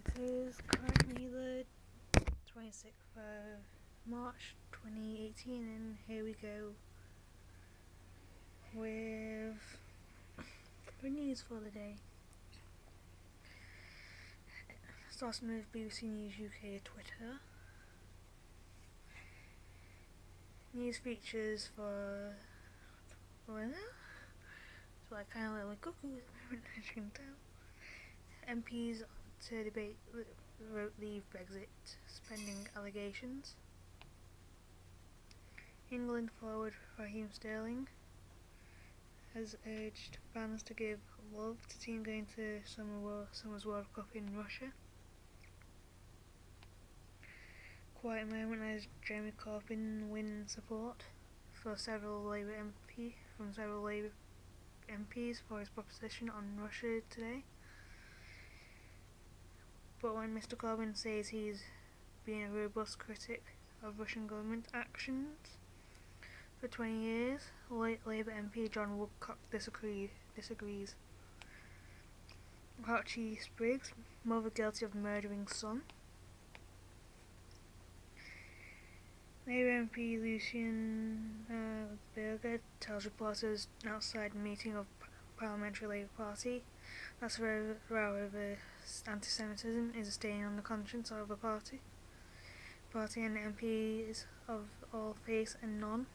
It is currently the 26th of March 2018, and here we go with the news for the day. Starting with BBC News UK Twitter. News features for winner. So I kind of like cuckoo, as you can tell. MPs to debate leave Brexit spending allegations. England forward Raheem Sterling has urged fans to give love to team going to Summer's World Cup in Russia. Quiet moment as Jeremy Corbyn wins support for several Labour MPs for his proposition on Russia today. But when Mr Corbyn says he's been a robust critic of Russian government actions for 20 years, Labour MP John Woodcock disagrees. Archie Spriggs, mother guilty of murdering son. Labour MP Lucian Berger tells reporters outside a meeting of Parliamentary Labour Party that a row over anti-Semitism is a stain on the conscience of the party and MPs of all faiths and none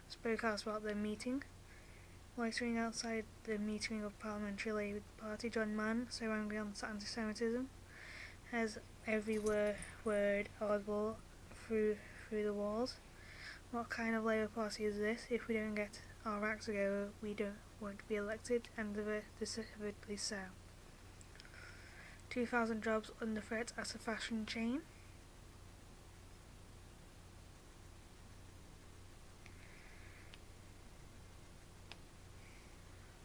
spoke out about the meeting. Loitering outside the meeting of Parliamentary Labour Party, John Mann, so angry on anti-Semitism, has every word audible through the walls. What kind of Labour Party is this? If we don't get our act together, we won't be elected, and deservedly so. 2,000 jobs under threat at a fashion chain.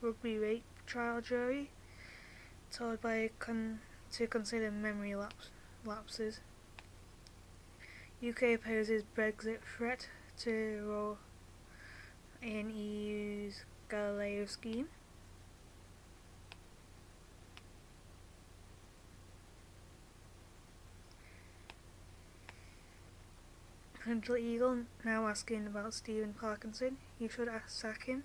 Rugby rape trial jury told to consider memory lapses. UK opposes Brexit threat to roll in EU's Galileo scheme. Angela Eagle now asking about Stephen Parkinson. You should sack him.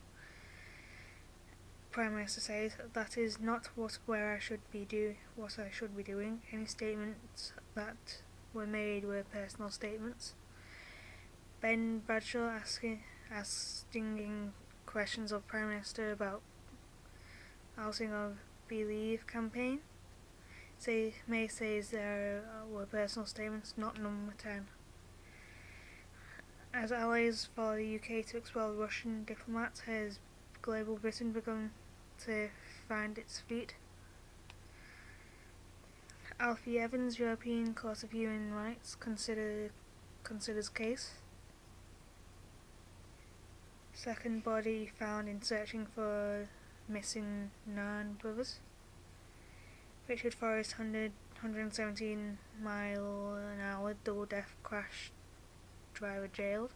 Prime Minister says that is not what I should be doing. Any statements that were made were personal statements. Ben Bradshaw asking questions of Prime Minister about outing of Believe campaign. May says there were personal statements, not number 10. As allies for the UK to expel Russian diplomats, has global Britain begun to find its feet? Alfie Evans, European Court of Human Rights, considers case. Second body found in searching for missing Nairn brothers. Richard Forrest, 117 mile-an-hour double-death crash driver jailed.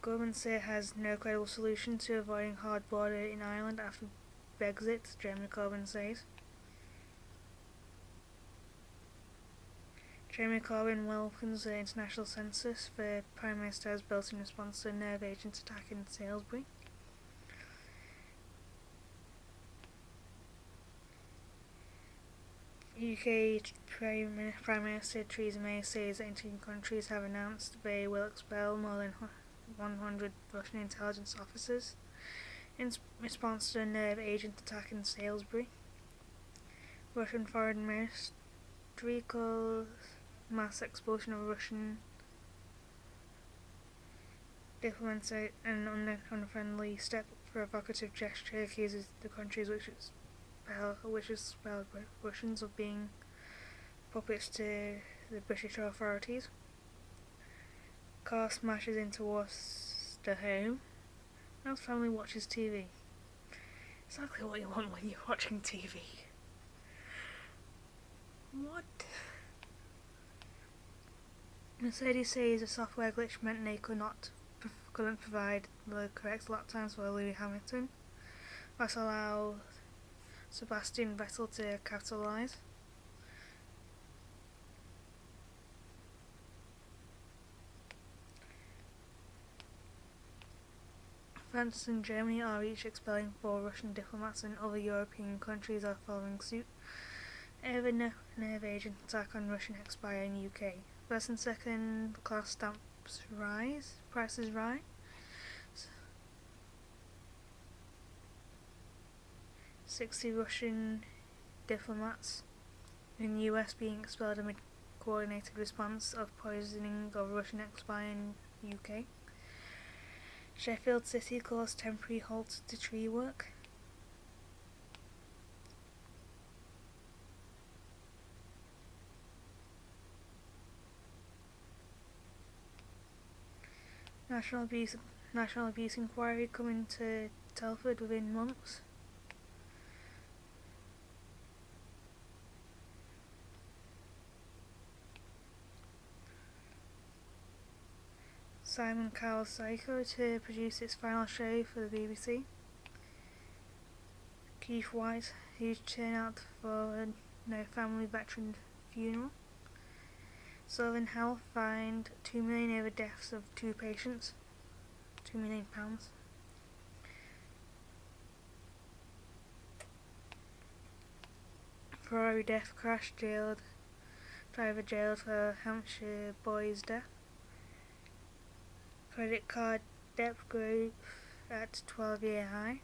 Government say has no credible solution to avoiding hard border in Ireland after Brexit, Jeremy Corbyn says. Jeremy Corbyn welcomes the international census for Prime Minister has built in response to a nerve agent attack in Salisbury. UK Prime Minister Theresa May says 18 countries have announced they will expel more than 100 Russian intelligence officers in response to a nerve agent attack in Salisbury. Russian Foreign Ministry calls mass expulsion of Russian diplomats an unfriendly step. Provocative gesture accuses the countries which expelled Russians of being puppets to the British authorities. Car smashes into Worcester home. Now family watches TV. Exactly what you want when you're watching TV. What? Mercedes says a software glitch meant they couldn't provide the correct lap times for Lewis Hamilton. That's allowed Sebastian Vettel to capitalise. France and Germany are each expelling 4 Russian diplomats, and other European countries are following suit. Ever nerve agent attack on Russian expire in UK. First and second class stamps rise. Prices rise. 60 Russian diplomats in US being expelled amid coordinated response of poisoning of Russian expire in UK. Sheffield City calls temporary halt to tree work. National Abuse Inquiry coming to Telford within months. Simon Cowell's Psycho to produce its final show for the BBC. Keith White, huge turnout for a no family veteran funeral. Southern Health fined £2 million over deaths of 2 patients. £2 million. Ferrari death crash, driver jailed for Hampshire boy's death. Credit card debt growth at 12-year high.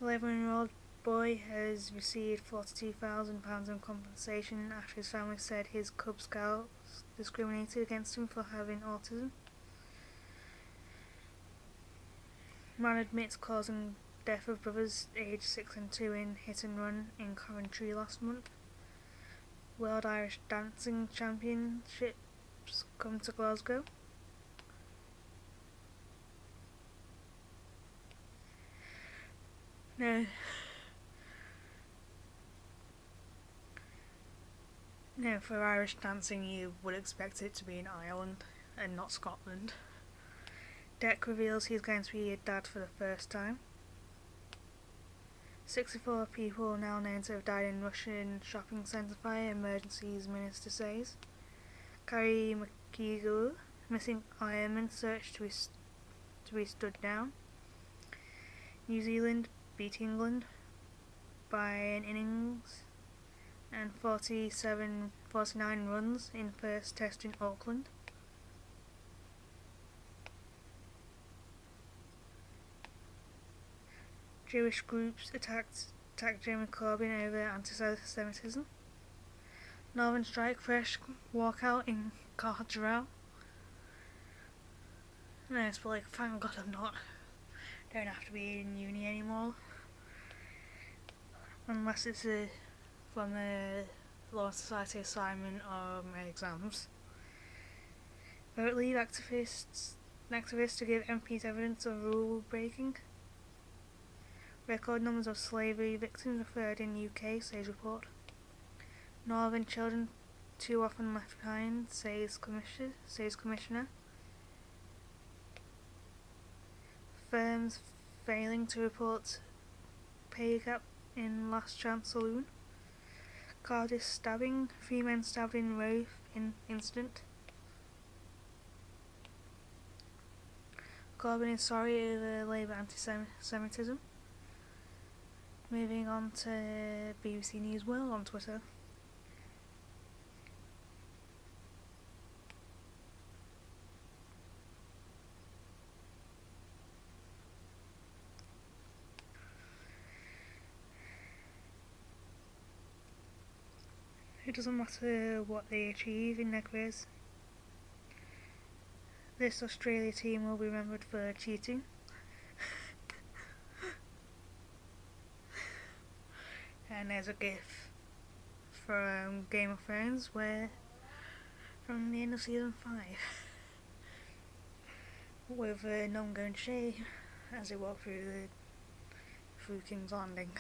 11-year-old boy has received £42,000 in compensation after his family said his Cub Scouts discriminated against him for having autism. Man admits causing death of brothers aged 6 and 2 in hit and run in Coventry last month. World Irish Dancing Championships come to Glasgow. No, for Irish dancing you would expect it to be in Ireland and not Scotland. Deck reveals he's going to be a dad for the first time. 64 people now known to have died in Russian shopping centre fire, emergencies minister says. Carrie McGeegle, missing Ironman search to be stood down. New Zealand beat England by an innings and 49 runs in first test in Auckland. Jewish groups attacked Jeremy Corbyn over anti-Semitism. Northern Strike fresh walkout in Cardiral. Nice, but thank God don't have to be in uni anymore. Unless it's from a Law Society assignment or my exams. Vote Leave activists to give MPs evidence of rule breaking. Record numbers of slavery victims referred in UK, says report. Northern children too often left behind, says Commissioner. Firms failing to report pay gap in Last Chance Saloon. Cardiff stabbing, 3 men stabbed in Roe incident. Corbyn is sorry over Labour anti-Semitism. Moving on to BBC News World on Twitter. It doesn't matter what they achieve in their careers. This Australia team will be remembered for cheating. And there's a gif from Game of Thrones from the end of season 5 with Nom going to Shay as they walk through King's Landing.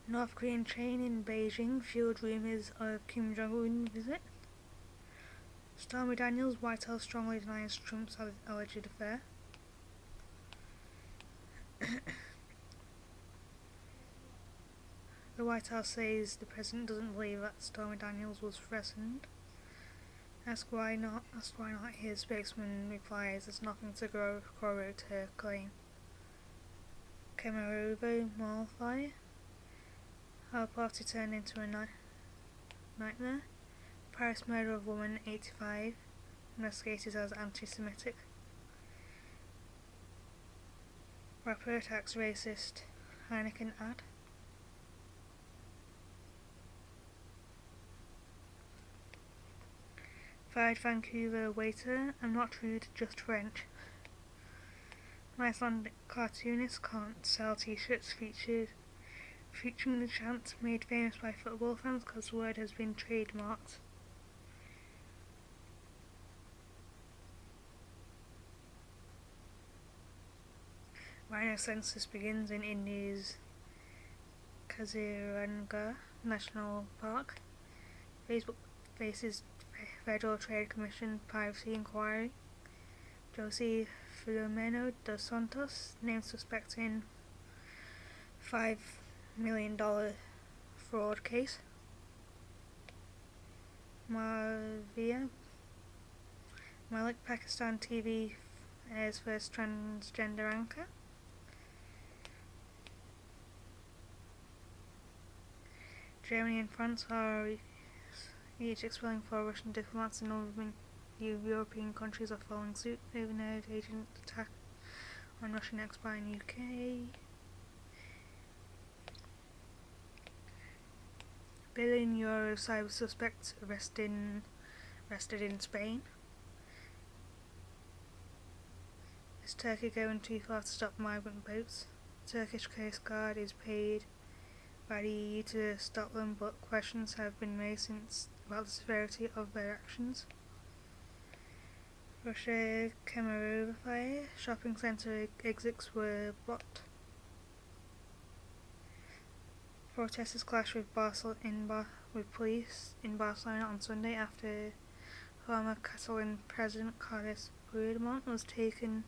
North Korean train in Beijing fueled rumours of Kim Jong-un visit. Stormy Daniels, White House strongly denies Trump's alleged affair. The White House says the president doesn't believe that Stormy Daniels was threatened. Asked why not, his spokesman replies there's nothing to corroborate her claim. Kemerovo mall fire. How a party turned into a nightmare. Paris murder of woman 85, investigated as anti-Semitic. Rapper attacks racist Heineken ad. Fired Vancouver waiter, I'm not rude, just French. My Icelandic cartoonist can't sell t-shirts featuring the chant made famous by football fans because the word has been trademarked. Rhino census begins in India's Kaziranga National Park. Facebook faces Federal Trade Commission privacy inquiry. Jose Filomeno dos Santos named suspect in $5 million fraud case. Malik, Pakistan TV airs first transgender anchor. Germany and France are each expelling 4 Russian diplomats, and northern European countries are following suit over nerve agent attack on Russian expert in UK. €1 billion cyber suspects arrested in Spain. Is Turkey going too far to stop migrant boats? Turkish Coast Guard is paid by the EU to stop them, but questions have been raised about the severity of their actions. Russia Kemerovo fire, shopping centre exits were blocked. Protesters clashed with police in Barcelona on Sunday after former Catalan President Carles Puigdemont was taken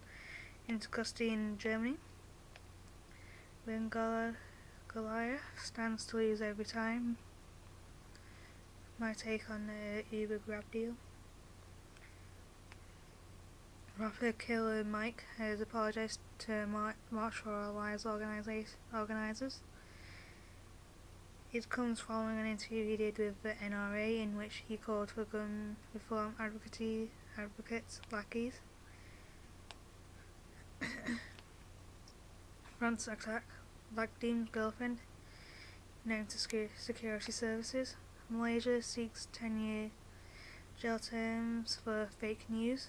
into custody in Germany. Goliath stands to lose every time. My take on the Uber Grab deal. Rapper Killer Mike has apologised to March for Our Lives organisers. It comes following an interview he did with the NRA in which he called for gun reform advocates lackeys. France attack Lakhdim's girlfriend, known to security services. Malaysia seeks 10-year jail terms for fake news.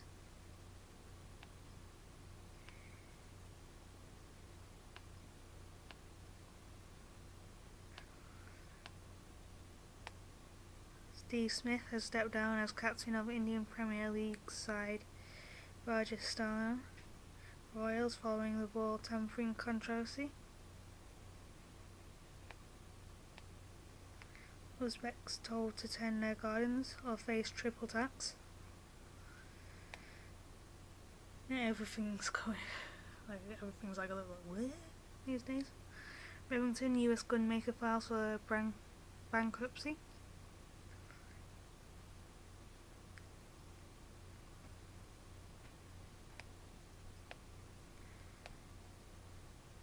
Steve Smith has stepped down as captain of Indian Premier League side Rajasthan Royals following the ball tampering controversy. Uzbeks told to tend their gardens or face triple tax. Everything's like a little weird these days. Remington, US gunmaker, files for bankruptcy.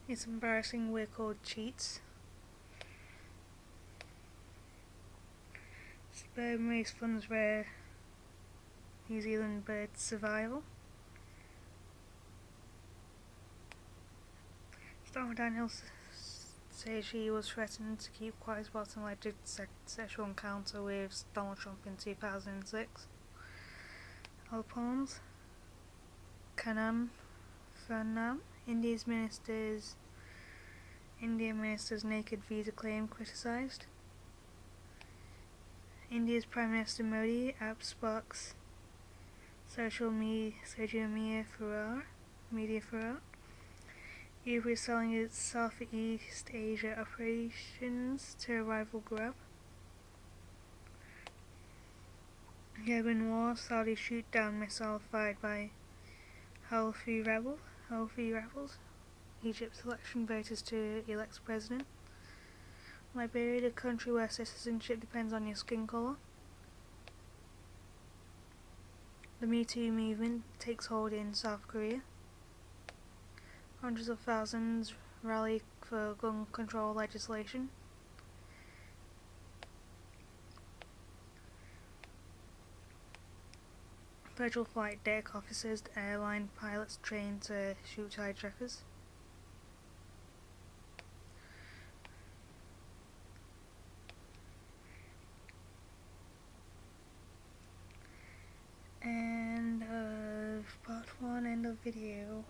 It's embarrassing we're called cheats. Sperm raise funds for New Zealand bird survival. Stormy Daniels says she was threatened to keep quiet about an alleged sexual encounter with Donald Trump in 2006. Alpons. Kanam Phanam, Indian minister's naked visa claim criticised. India's Prime Minister Modi app sparks social media furore. Uber is selling its Southeast Asia operations to a rival Grab. Yemen War, Saudi shoot down missile fired by Houthi rebels. Egypt's election voters to elect president. Liberia, the country where citizenship depends on your skin colour. The Me Too movement takes hold in South Korea. Hundreds of thousands rally for gun control legislation. Federal flight deck officers, airline pilots trained to shoot hijackers. And part 1, end of video.